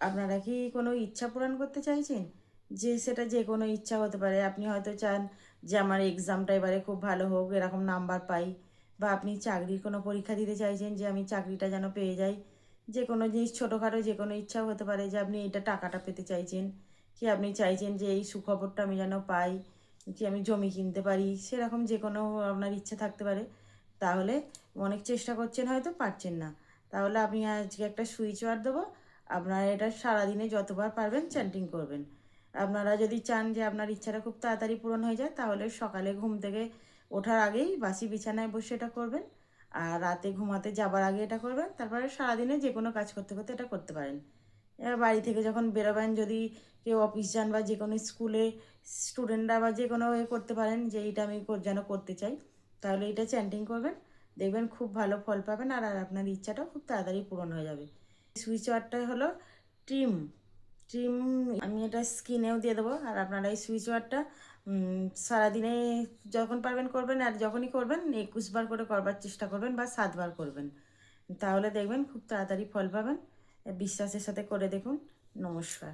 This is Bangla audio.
আপনারা কি কোনো ইচ্ছা পূরণ করতে চাইছেন? যে সেটা যে কোনো ইচ্ছা হতে পারে। আপনি হয়তো চান যে আমার এক্সামটা এবারে খুব ভালো হোক, এরকম নাম্বার পাই। বা আপনি চাকরির কোনো পরীক্ষা দিতে চাইছেন যে আমি চাকরিটা যেন পেয়ে যাই। যে কোনো জিনিস ছোটোখাটো যে কোনো ইচ্ছাও হতে পারে যে আপনি এটা টাকাটা পেতে চাইছেন। কি আপনি চাইছেন যে এই সুখবরটা আমি যেন পাই, কি আমি জমি কিনতে পারি, সেরকম যে কোনো আপনার ইচ্ছা থাকতে পারে। তাহলে অনেক চেষ্টা করছেন হয়তো পারছেন না। তাহলে আমি আজকে একটা সুইচ ওয়ার্ড দেবো। আপনারা এটা সারাদিনে যতবার পারবেন চ্যান্টিং করবেন। আপনারা যদি চান যে আপনার ইচ্ছাটা খুব তাড়াতাড়ি পূরণ হয়ে যায়, তাহলে সকালে ঘুম থেকে ওঠার আগেই বাসি বিছানায় বসে এটা করবেন। আর রাতে ঘুমাতে যাবার আগে এটা করবেন। তারপরে সারাদিনে যে কোনো কাজ করতে করতে এটা করতে পারেন। এবার বাড়ি থেকে যখন বেরোবেন, যদি কেউ অফিস যান বা যে কোনো স্কুলে স্টুডেন্টরা বা যে কোনো করতে পারেন যে এইটা আমি যেন করতে চাই, তাহলে এটা চ্যান্টিং করবেন। দেখবেন খুব ভালো ফল পাবেন, আর আপনার ইচ্ছাটাও খুব তাড়াতাড়ি পূরণ হয়ে যাবে। সুইচ ওয়ার্ডটা হলো ট্রিম। ট্রিম আমি এটা স্ক্রিনেও দিয়ে দেবো। আর আপনারা এই সুইচ ওয়ার্ডটা সারাদিনে যখন পারবেন করবেন, আর যখনই করবেন 21 বার করে করবার চেষ্টা করবেন বা 7 বার করবেন। তাহলে দেখবেন খুব তাড়াতাড়ি ফল পাবেন। বিশ্বাসের সাথে করে দেখুন। নমস্কার।